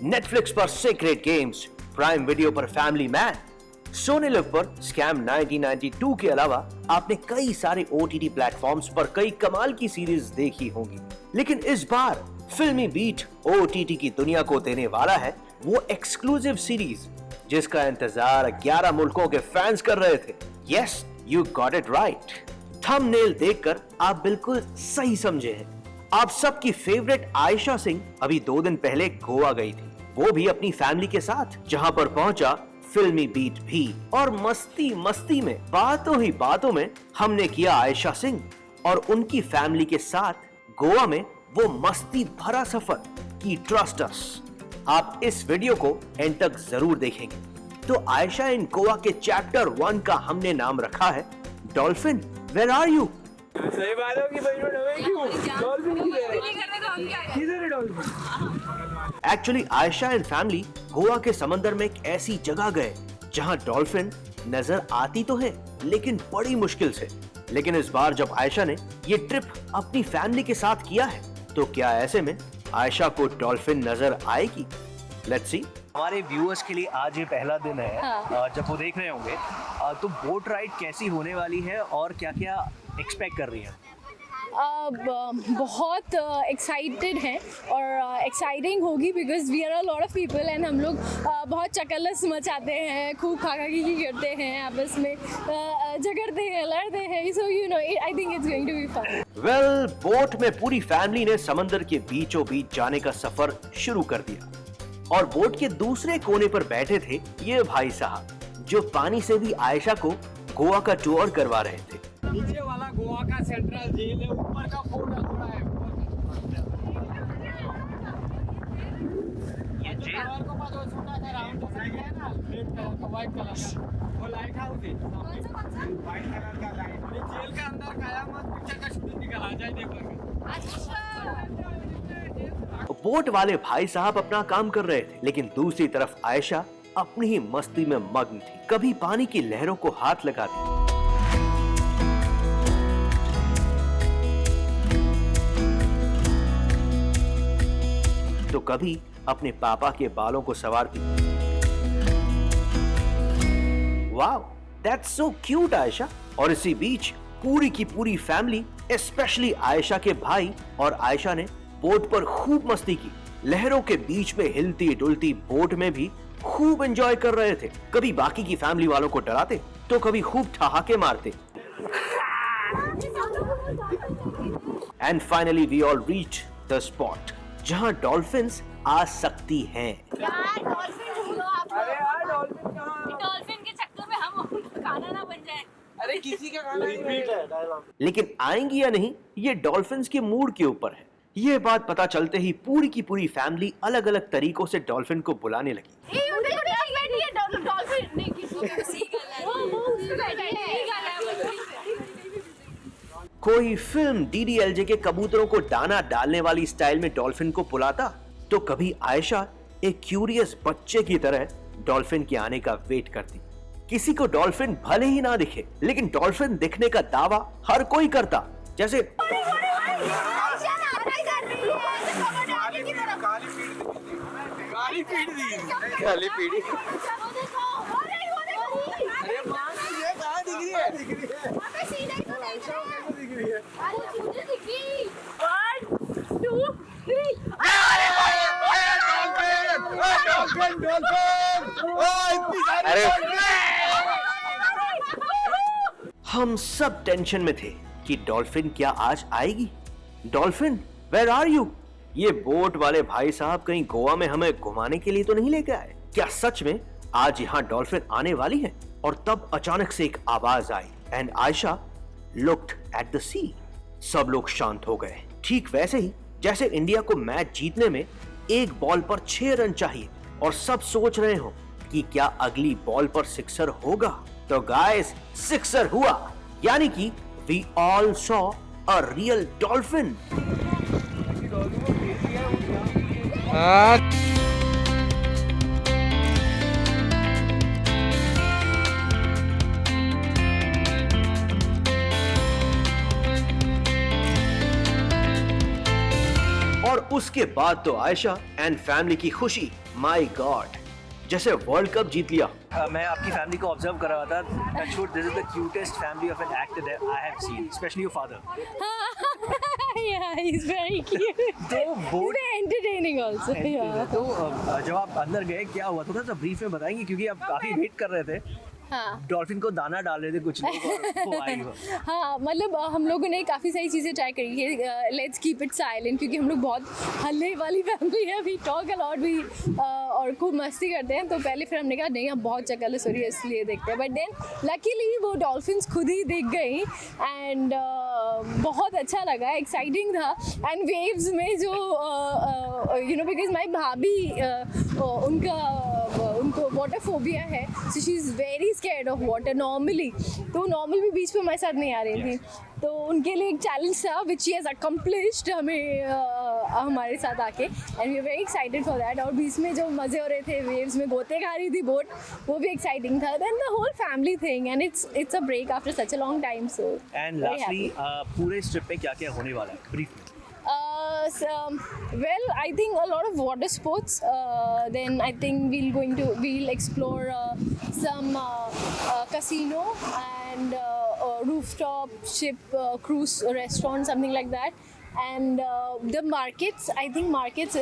Netflix पर secret games, prime video पर family man, Soni live पर स्कैम 1992 के अलावा आपने कई सारे OTT प्लेटफॉर्म्स पर कई कमाल की सीरीज देखी होंगी। लेकिन इस बार फिल्मी बीट OTT की दुनिया को देने वाला है वो एक्सक्लूसिव सीरीज जिसका इंतजार 11 मुल्कों के फैंस कर रहे थे। Yes, you got it right. Thumbnail देखकर आप बिल्कुल सही समझे हैं। आप सबकी फेवरेट आयशा सिंह अभी 2 दिन पहले गोवा गई थी, वो भी अपनी फैमिली के साथ, जहां पर पहुंचा फिल्मी बीट भी। और मस्ती मस्ती में, बातों ही बातों में हमने किया आयशा सिंह और उनकी फैमिली के साथ गोवा में वो मस्ती भरा सफर की। ट्रस्ट अस, आप इस वीडियो को एंड तक जरूर देखेंगे। तो आयशा इन गोवा के चैप्टर 1 का हमने नाम रखा है डॉल्फिन, वेयर आर यू। सही बात है कि भाई डॉल्फिन किधर है dolphin. Actually Ayesha and family Goa के समंदर में एक ऐसी जगह गए जहां डॉल्फिन नजर आती तो है लेकिन बड़ी मुश्किल से। लेकिन इस बार जब आयशा ने ये ट्रिप अपनी फैमिली के साथ किया है तो क्या ऐसे में आयशा को डॉल्फिन नजर आएगी? Let's see. हमारे व्यूअर्स के लिए आज ये पहला दिन है। हाँ। जब वो देख रहे होंगे तो बोट राइड कैसी होने वाली है और क्या-क्या एक्सपेक्ट कर रही है? बहुत एक्साइटेड हैं और एक्साइटिंग होगी because we are a lot of people and हम लोग बहुत चकल्लस मचाते हैं, खूब खाका-खीकी करते हैं, आपस में झगड़ते हैं, लड़ते हैं। So you know, I think it's going to be fun. Well, boat में पूरी फैमिली ने समंदर के बीचों बीच जाने का सफर शुरू कर दिया और बोट के दूसरे कोने पर बैठे थे ये भाई साहब जो पानी से भी आयशा को गोवा का टूर करवा रहे थे। नीचे वाला गोवा का सेंट्रल जेल है, ऊपर का फोर्ट अधूरा है। ये जेल को पास वो छोटा सा राउंड सा है ना, रेड कलर का, व्हाइट कलर का, वो लाइट हाउस है। व्हाइट कलर का लाइट। ये जेल का अंदर कयामत पिक्चर का शूटिंग निकला जाए देखो। अच्छा। बोट वाले भाई साहब अपना काम कर रहे थे लेकिन दूसरी तरफ आयशा अपनी ही मस्ती में मग्न थी। कभी पानी की लहरों को हाथ लगाती तो कभी अपने पापा के बालों को संवारती। Wow, that's so cute Ayesha. और इसी बीच पूरी की पूरी फैमिली, स्पेशली आयशा के भाई और आयशा ने बोट पर खूब मस्ती की। लहरों के बीच में हिलती डुलती बोट में भी खूब एंजॉय कर रहे थे। कभी बाकी की फैमिली वालों को डराते तो कभी खूब ठहाके मारते। And finally we all reach the spot जहां डॉल्फिन्स आ सकती हैं। डॉल्फिन के चक्कर में हम खाना ना बन जाए। अरे किसी का खाना नहीं है। लेकिन आएंगी या नहीं ये डॉल्फिन्स के मूड के ऊपर है। ये बात पता चलते ही पूरी की पूरी फैमिली अलग अलग तरीकों से डॉल्फिन को बुलाने लगी। कोई फिल्म DDLJ के कबूतरों को दाना डालने वाली स्टाइल में डॉल्फिन को बुलाता तो कभी आयशा एक क्यूरियस बच्चे की तरह डॉल्फिन के आने का वेट करती। किसी को डॉल्फिन भले ही ना दिखे लेकिन डॉल्फिन दिखने का दावा हर कोई करता। जैसे काली पीढ़ी। अरे मां ये कहां दिख रही है? दिख रही है। दिख रही है। अरे मुझे दिखी। 1 2 3। अरे हम सब टेंशन में थे कि डॉल्फिन क्या आज आएगी। Dolphin, where are you. ये बोट वाले भाई साहब कहीं गोवा में हमें घुमाने के लिए तो नहीं लेके आए? क्या सच में आज यहाँ डॉल्फिन आने वाली है? और तब अचानक से एक आवाज आई and Ayesha looked at the sea. सब लोग शांत हो गए, ठीक वैसे ही जैसे इंडिया को मैच जीतने में एक बॉल पर 6 रन चाहिए और सब सोच रहे हो कि क्या अगली बॉल पर सिक्सर होगा। तो गाइस, सिक्सर हुआ, यानी कि we all saw a real dolphin. और उस उसके बाद तो आयशा एंड फैमिली की खुशी, माय गॉड, जैसे वर्ल्ड कप जीत लिया। मैं आपकी फैमिली को ऑब्जर्व कर रहा था। This is the cutest family of an actor that I have seen, specially your father. Yeah, he's very cute. तो boat Very entertaining also. Yeah. तो जब आप अंदर गए क्या हुआ, थोड़ा सा ब्रीफ में बताएंगे, क्योंकि आप काफी वेट कर रहे थे। हाँ डॉल्फिन को दाना डाल रहे थे कुछ लोग और वो आई वो। हाँ, मतलब हम लोगों ने काफ़ी सारी चीज़ें ट्राई करी है। लेट्स कीप इट साइलेंट, क्योंकि हम लोग बहुत हल्ले वाली फैमिली है, वी टॉक अ लॉट भी और खूब मस्ती करते हैं। तो पहले फिर हमने कहा नहीं, हम बहुत चकल सॉरी इसलिए देखते हैं, बट देन लकीली वो डॉल्फिन्स खुद ही दिख गई एंड बहुत अच्छा लगा, एक्साइटिंग था। एंड वेव्स में जो यू नो, बिकॉज माई भाभी उनको वाटर फोबिया है, so she is very scared of water normally. तो नॉर्मल भी बीच पे हमारे साथ नहीं आ रही थी, तो उनके लिए एक चैलेंज था विच शी हैज़ अकम्प्लिश्ड हमें हमारे साथ आके, and we are very excited for that. और बीच में जो मज़े हो रहे थे, वेव्स में गोते खा रही थी बोट, वो भी एक्साइटिंग था। Then the whole family thing, and it's a break after such a long time. So and lastly पूरे इस ट्रिप पे क्या क्या होने वाला है, ब्रीफ में? Well, I think a lot of water sports. Then I think we'll explore some casino and rooftop ship cruise restaurant, something like that. And the markets, I think markets,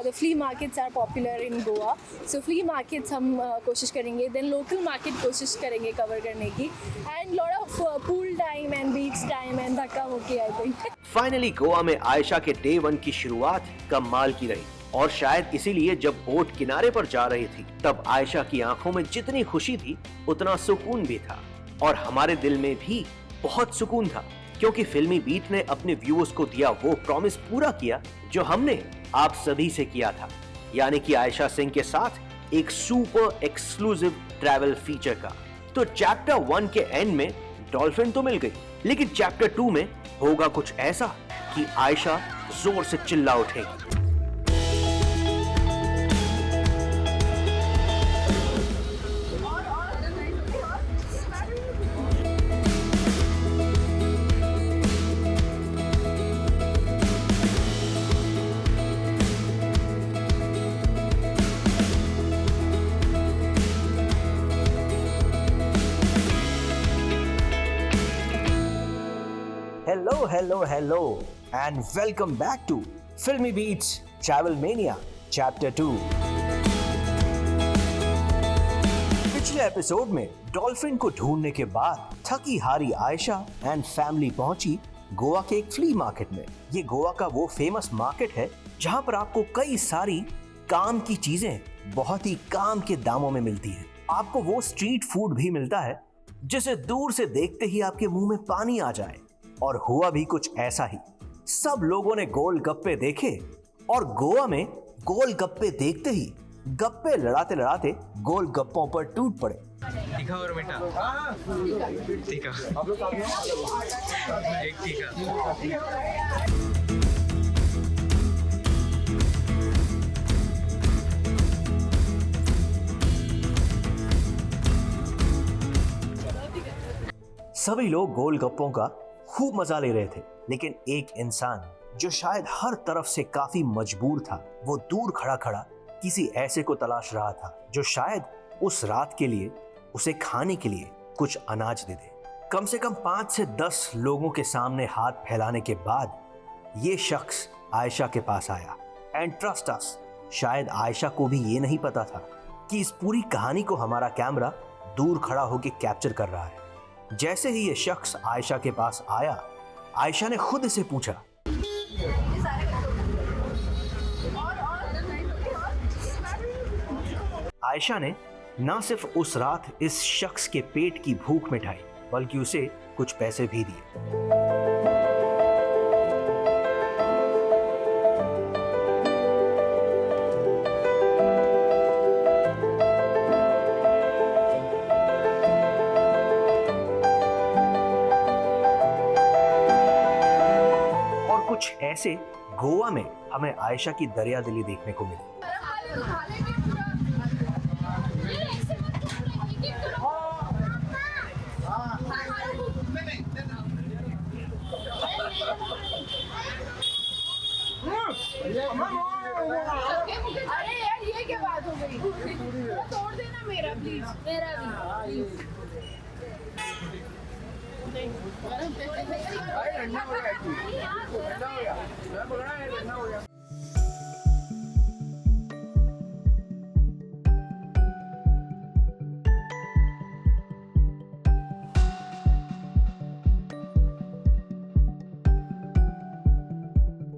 the flea markets are popular in Goa. So flea markets हम कोशिश करेंगे. Then local market कोशिश करेंगे cover करने की. And lot of pool time and beach time and धक्का मुक्की, I think. Finally Goa में आयशा के डे 1 की शुरुआत कमाल की रही, और शायद इसीलिए जब बोट किनारे पर जा रही थी तब आयशा की आंखों में जितनी खुशी थी उतना सुकून भी था, और हमारे दिल में भी बहुत सुकून था, क्योंकि फिल्मी बीट ने अपने व्यूअर्स को दिया वो प्रॉमिस पूरा किया जो हमने आप सभी से किया था, यानी कि आयशा सिंह के साथ एक सुपर एक्सक्लूसिव ट्रैवल फीचर का। तो चैप्टर 1 के एंड में डॉल्फिन तो मिल गई, लेकिन चैप्टर 2 में होगा कुछ ऐसा कि आयशा जोर से चिल्ला उठेगी। Hello and welcome back to Filmy Beats Travel Mania Chapter 2। पिछले एपिसोड में डॉल्फिन को ढूंढने के बाद थकी हारी आयशा एंड फैमिली पहुंची गोवा के एक फ्ली मार्केट में। ये गोवा का वो फेमस मार्केट है जहां पर आपको कई सारी काम की चीजें बहुत ही काम के दामों में मिलती हैं। आपको वो स्ट्रीट फूड भी मिलता है जिसे दूर से देखते ही आपके मुंह में पानी आ जाए। और हुआ भी कुछ ऐसा ही, सब लोगों ने गोलगप्पे देखे और गोवा में गोलगप्पे देखते ही गप्पे लड़ाते लड़ाते गोलगप्पों पर टूट पड़े। तीखा और मीठा, तीखा, एक तीखा। सभी लोग गोलगप्पों का खूब मजा ले रहे थे, लेकिन एक इंसान जो शायद हर तरफ से काफी मजबूर था, वो दूर खड़ा खड़ा किसी ऐसे को तलाश रहा था जो शायद उस रात के लिए उसे खाने के लिए कुछ अनाज दे दे। कम से कम 5 से 10 लोगों के सामने हाथ फैलाने के बाद ये शख्स आयशा के पास आया। एंड ट्रस्ट अस, शायद आयशा को भी ये नहीं पता था कि इस पूरी कहानी को हमारा कैमरा दूर खड़ा होकर कैप्चर कर रहा है। जैसे ही ये शख्स आयशा के पास आया, आयशा ने खुद इसे पूछा, आयशा ने न सिर्फ उस रात इस शख्स के पेट की भूख मिटाई, बल्कि उसे कुछ पैसे भी दिए। कुछ ऐसे गोवा में हमें आयशा की दरियादिली देखने को मिली। अरे यार ये क्या बात हो गई? तोड़ देना मेरा प्लीज, मेरा भी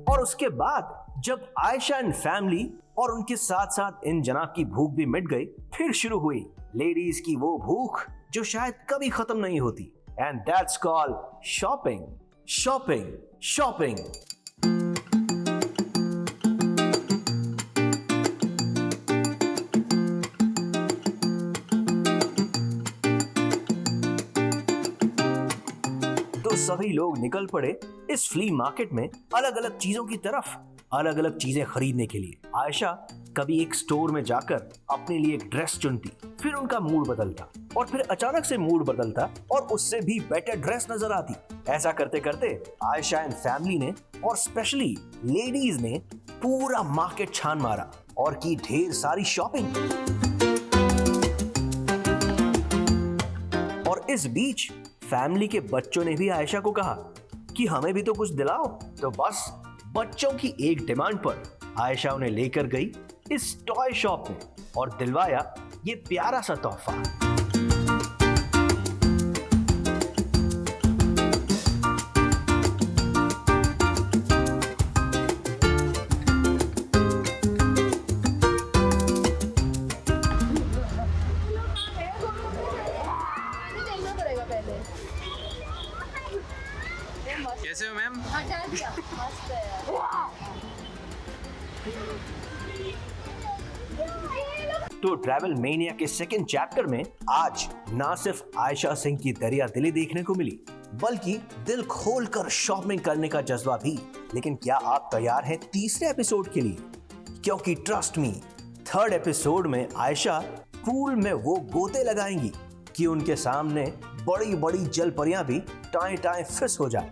और उसके बाद जब आयशा एंड फैमिली और उनके साथ साथ इन जनाब की भूख भी मिट गई, फिर शुरू हुई लेडीज की वो भूख जो शायद कभी खत्म नहीं होती, and that's called shopping shopping shopping. तो सभी लोग निकल पड़े इस फ्ली मार्केट में अलग अलग चीजों की तरफ, अलग अलग चीजें खरीदने के लिए। आयशा कभी एक स्टोर में जाकर अपने लिए एक ड्रेस चुनती, फिर उनका मूड बदलता और फिर अचानक से मूड बदलता और उससे भी बेटर ड्रेस नजर आती। ऐसा करते करते आयशा एंड फैमिली ने और स्पेशली लेडीज ने पूरा मार्केट छान मारा और की ढेर सारी शॉपिंग। और इस बीच फैमिली के बच्चों ने भी आयशा को कहा कि हमें भी तो कुछ दिलाओ। तो बस बच्चों की एक डिमांड पर आयशा उन्हें लेकर गई इस टॉय शॉप में और दिलवाया ये प्यारा सा तोहफा। कैसे हो मैम? तो ट्रैवल मेनिया के सेकंड चैप्टर में आज ना सिर्फ आयशा सिंह की दरिया दिली देखने को मिली, बल्कि दिल खोलकर शॉपिंग करने का जज्बा भी। लेकिन क्या आप तैयार हैं तीसरे एपिसोड के लिए? क्योंकि ट्रस्ट मी, थर्ड एपिसोड में आयशा पूल में वो गोते लगाएंगी कि उनके सामने बड़ी बड़ी जल परियां भी टाएं टाएं फिस हो जाए।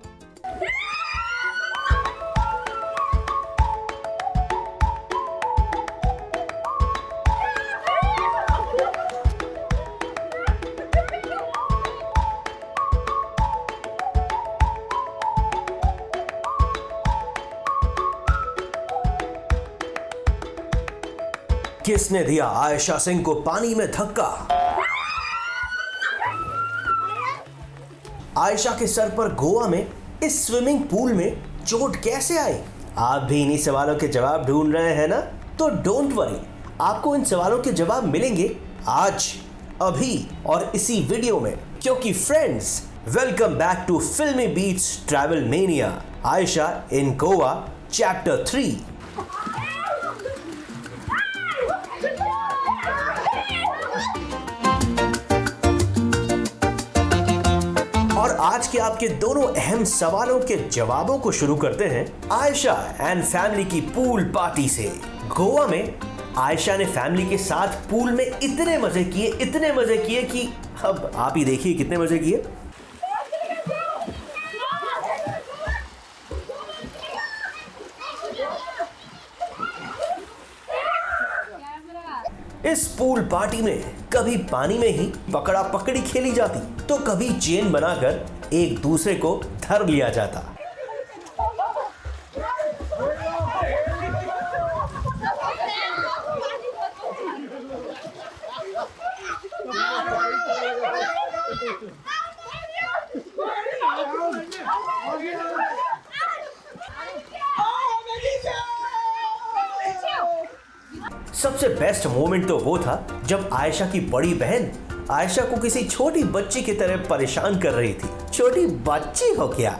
किसने दिया आयशा सिंह को पानी में धक्का? आयशा के सर पर गोवा में इस स्विमिंग पूल में चोट कैसे आई? आप भी इन्हीं सवालों के जवाब ढूंढ रहे हैं ना? तो डोंट वरी, आपको इन सवालों के जवाब मिलेंगे आज, अभी और इसी वीडियो में। क्योंकि फ्रेंड्स, वेलकम बैक टू फिल्मी बीट्स ट्रैवल मेनिया, आयशा इन गोवा चैप्टर 3। और आज के आपके दोनों अहम सवालों के जवाबों को शुरू करते हैं आयशा एंड फैमिली की पूल पार्टी से। गोवा में आयशा ने फैमिली के साथ पूल में इतने मजे किए कि अब आप ही देखिए कितने मजे किए। इस पूल पार्टी में कभी पानी में ही पकड़ा पकड़ी खेली जाती, तो कभी चेन बनाकर एक दूसरे को धर लिया जाता। सबसे बेस्ट मोमेंट तो वो था जब आयशा की बड़ी बहन आयशा को किसी छोटी बच्ची की तरह परेशान कर रही थी। छोटी बच्ची हो क्या?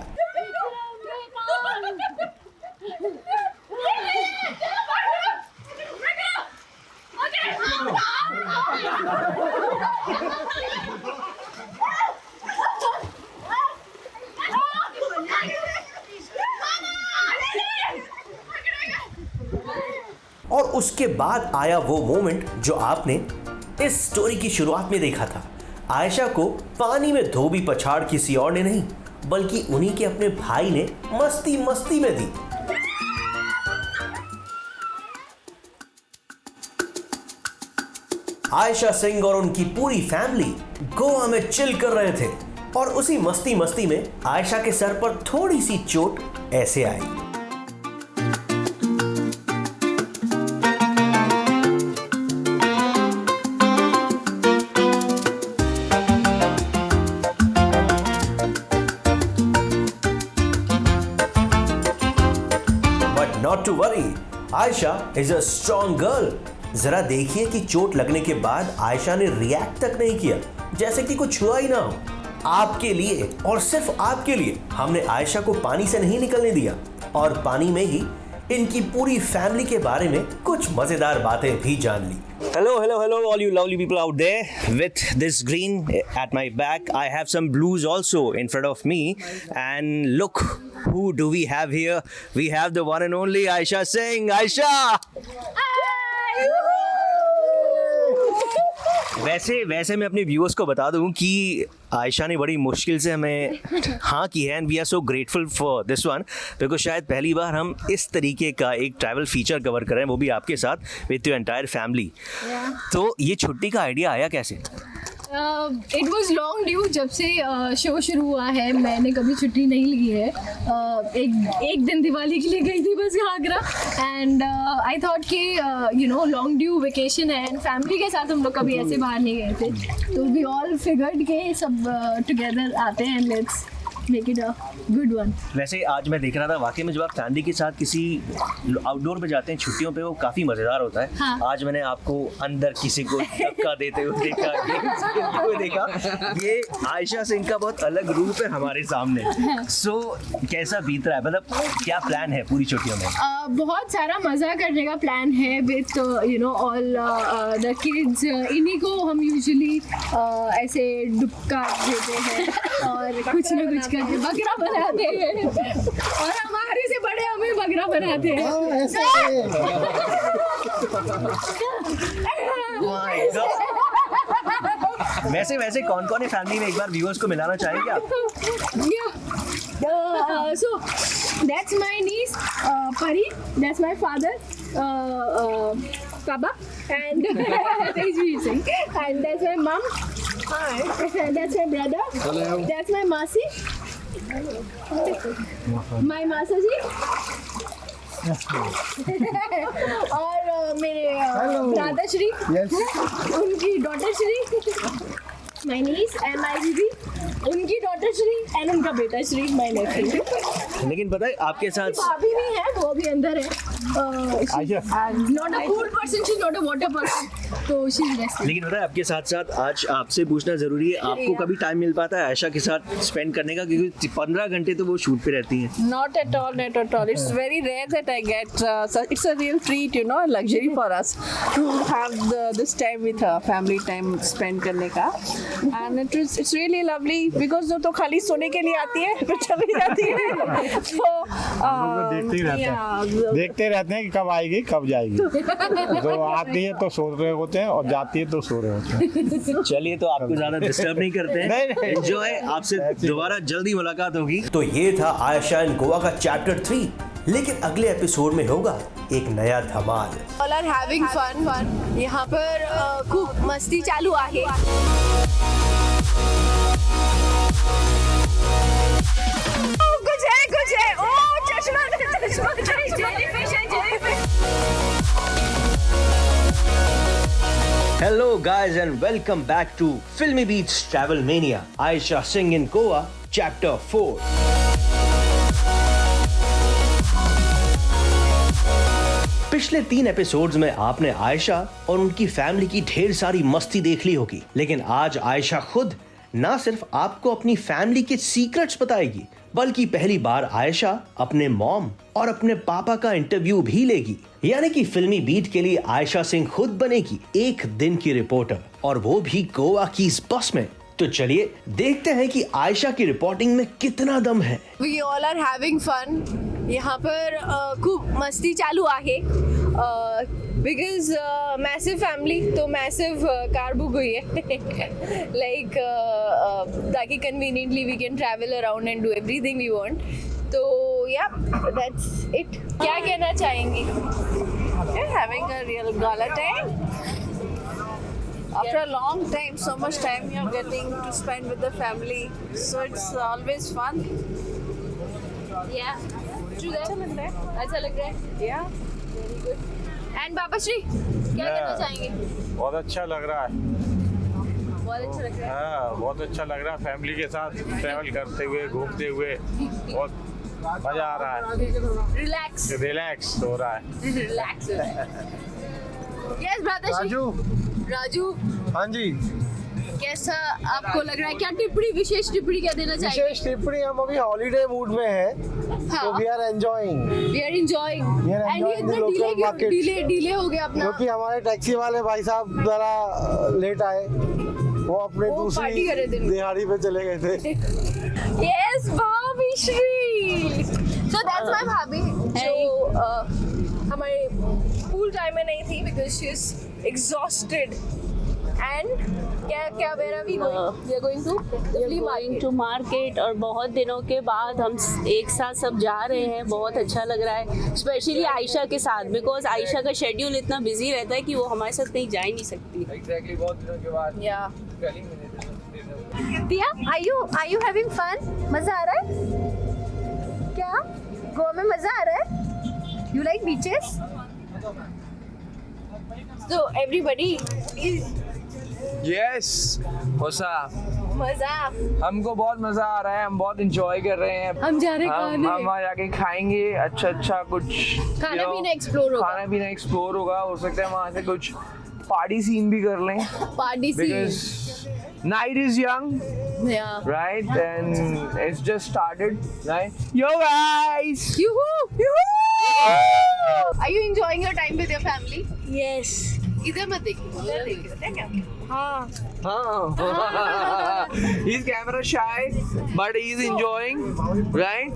और उसके बाद आया वो मोमेंट जो आपने इस स्टोरी की शुरुआत में देखा था। आयशा को पानी में धोबी पछाड़ किसी और ने नहीं, बल्कि उन्हीं के अपने भाई ने मस्ती मस्ती में दी। आयशा सिंह और उनकी पूरी फैमिली गोवा में चिल कर रहे थे और उसी मस्ती मस्ती में आयशा के सर पर थोड़ी सी चोट ऐसे आई। But not to worry, Ayesha is a strong girl. जरा देखिए कि चोट लगने के बाद आयशा ने रिएक्ट तक नहीं किया, जैसे कि कुछ हुआ ही ना हो। आपके लिए और सिर्फ आपके लिए हमने आयशा को पानी से नहीं निकलने दिया और पानी में ही इनकी पूरी फैमिली के बारे में कुछ मजेदार बातें भी जान ली। Hello, hello, hello, all you lovely people out there. With this green at my back, I have some blues also in front of me. And look, who do we have here? We have the one and only Aisha Singh. Aisha! वैसे मैं अपने viewers को बता दूं कि आयशा ने बड़ी मुश्किल से हमें हाँ की है, and we are so grateful for this one, because शायद पहली बार हम इस तरीके का एक ट्रैवल फीचर कवर कर रहे हैं, वो भी आपके साथ विथ योर एंटायर फैमिली। तो ये छुट्टी का आइडिया आया कैसे? It was long due. जब से शो शुरू हुआ है मैंने कभी छुट्टी नहीं ली है। एक दिन दिवाली के लिए गई थी बस आगरा, एंड आई थॉट कि you know long due vacation है एंड फैमिली के साथ हम लोग कभी ऐसे बाहर नहीं गए थे, तो वी ऑल फिगर्ड के सब टुगेदर आते हैं, let's make it a good one. वैसे आज मैं देख रहा था वाकई में जब आप फैमिली के साथ किसी आउटडोर पे जाते हैं छुट्टियों पे, वो काफी मजेदार होता है। हाँ। आज मैंने आपको अंदर किसी को धक्का देते हुए देखा, गेम्स खेलते हुए देखा। ये आयशा सिंह का बहुत अलग रूप है हमारे सामने। सो कैसा बीत रहा है, मतलब क्या प्लान है पूरी छुट्टियों में? बहुत सारा मज़ा करने का प्लान है with you know all the kids. इन्हीं को हम यूजुअली ऐसे डुबका देते हैं और कुछ ना कुछ करके बकरा बनाते हैं, और हमारे से बड़े हमें बकरा बनाते हैं। वैसे कौन है फैमिली में, एक बार व्यूअर्स को मिलाना चाहेंगे आप? So that's my niece Pari, that's my father Baba, and and that's my mom. Hi. That's my brother. Hello. That's my Masi. My Masaji. और मेरे दादा श्री, उनकी daughter Shri, my niece and my दीदी, उनकी डॉटर श्री एंड उनका बेटा Shri, my nephew। लेकिन पता है आपके साथ भाभी भी है, वो भी अंदर है। Not a cool person, she's not a water person, तो she's best। लेकिन पता है आपके साथ साथ आज आपसे पूछना जरूरी है, आपको कभी टाइम मिल पाता है आयशा के साथ स्पेंड करने का? क्योंकि 15 घंटे तो वो शूट पे रहती हैं। Not at all. It's very rare that I get. So it's a real treat, you know, a luxury for us to have this time with her, family time spend करने का, and it's really lovely because वो तो खाली सोने के लिए आती है फिर चली जाती है, तो देखते रहते हैं कि कब आएगी कब जाएगी। तो आती है तो सो रहे होते हैं और जाती है तो सो रहे होते हैं। चलिए, तो आपको ज्यादा डिस्टर्ब नहीं करते हैं। एंजॉय, आपसे दोबारा जल्दी मुलाकात होगी। तो ये था आयशा इन गोवा का चैप्टर 3, लेकिन अगले एपिसोड में होगा एक नया धमाल। All are having fun। यहाँ पर खूब मस्ती चालू आहे। कुछ है। ओ चश्मा जेलीफिश है, jellyfish. Hello guys and welcome back to Filmy Beats Travel Mania. Aisha Singh in Goa, Chapter 4. पिछले 3 एपिसोड्स में आपने आयशा और उनकी फैमिली की ढेर सारी मस्ती देख ली होगी, लेकिन आज आयशा खुद ना सिर्फ आपको अपनी फैमिली के सीक्रेट्स बताएगी, बल्कि पहली बार आयशा अपने मॉम और अपने पापा का इंटरव्यू भी लेगी। यानी कि फिल्मी बीट के लिए आयशा सिंह खुद बनेगी एक दिन की रिपोर्टर, और वो भी गोवा की इस बस में। तो चलिए देखते हैं कि आयशा की रिपोर्टिंग में कितना दम है। We all are having fun। यहाँ पर खूब मस्ती चालू आहे। बिकॉज मैसिव फैमिली, तो मैसिव कार बुक हुई है लाइक ताकि conveniently we can travel around and do everything we want. तो या दैट्स इट। क्या कहना चाहेंगी? You're having a real gala time. After a long time, so much time you're getting to spend with the family, so it's always fun. Yeah. True that. अच्छा लग रहा है. Yeah. Very good. And बाबा श्री क्या कहना चाहेंगे? बहुत अच्छा लग रहा है। बहुत अच्छा लग रहा है. हाँ, बहुत अच्छा लग रहा है फैमिली के साथ ट्रैवल करते हुए, घूमते हुए, बहुत मजा आ रहा है। रिलैक्स हो रहा है। रिलैक्स. यस भ्राता श्री. राजू हाँ जी, कैसा आपको लग रहा है? क्या टिप्पणी, विशेष टिप्पणी क्या देना चाहिए? विशेष टिप्पणी, हम अभी हॉलीडे मूड में हैं, तो we are enjoying, We are enjoying. And ये इतना the डिले local क्यों? market. डिले हो गया अपना. क्योंकि हमारे टैक्सी वाले भाई साहब जरा लेट आए, वो अपने वो पार्टी कर रहे थे। दूसरी दिहाड़ी पे चले गए थे। Yes, भाभी श्री. So that's my भाभी जो हमारे पूल टाइम में नहीं थी because she is exhausted. And क्या where are we going? We are going to the flea market. To market और बहुत दिनों के बाद हम एक साथ सब जा रहे हैं. बहुत अच्छा लग रहा है, स्पेशली आयशा के साथ, बिकॉज आयशा का शेड्यूल इतना बिजी रहता है कि वो हमारे साथ कहीं जा ही नहीं सकती. Exactly, बहुत दिनों के बाद Yeah. गली में Tia, are you having fun? मजा आ रहा है? क्या? गोवा में मजा आ रहा है? You like beaches? So everybody is yes होसा, मजा. हमको बहुत मजा आ रहा है, हम बहुत एंजॉय कर रहे हैं. हम जा रहे हैं हम खाने. वहाँ जाके खाएंगे अच्छा कुछ खाना पीना explore होगा. खाना पीना एक्सप्लोर होगा. हो सकता है वहाँ से कुछ पार्टी सीन भी कर लें, Party scene. because night is young, Yeah. right, and it's just started, right? Yo guys, Yoo-hoo! Are you enjoying your time with your family? Yes. इधर मत देखिए. इधर देखिए. क्या? हाँ. he's camera shy, but he's enjoying, right?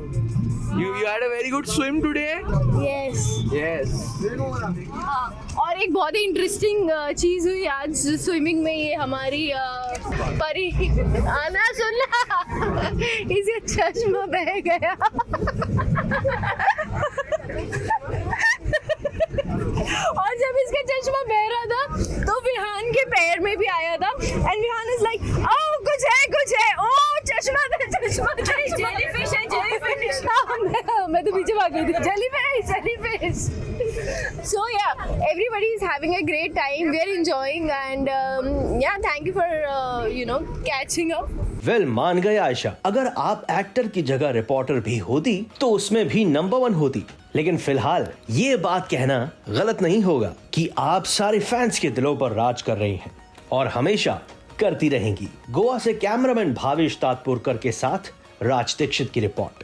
You had a very good swim today. Yes. Yes. हाँ. और एक बहुत ही इंटरेस्टिंग चीज हुई आज स्विमिंग में. ये हमारी परी आना सुनना इसे चश्मा बह गया. और जब इसका चश्मा बह रहा था तो विहान के पैर में भी आया था. And Vihaan is like oh कुछ है ओह चश्मा दे. जेलीफिश है जेलीफिश. मैं तो पीछे भाग गई थी. Jellyfish. So yeah, everybody is having a great time. We are enjoying and yeah, thank you for catching up. Well मान गए आयशा, अगर आप एक्टर की जगह रिपोर्टर भी होती तो उसमें भी नंबर 1 होती. लेकिन फिलहाल ये बात कहना गलत नहीं होगा कि आप सारे फैंस के दिलों पर राज कर रही हैं और हमेशा करती रहेंगी. गोवा से कैमरामैन भावेश तातपुरकर के साथ राज दीक्षित की रिपोर्ट.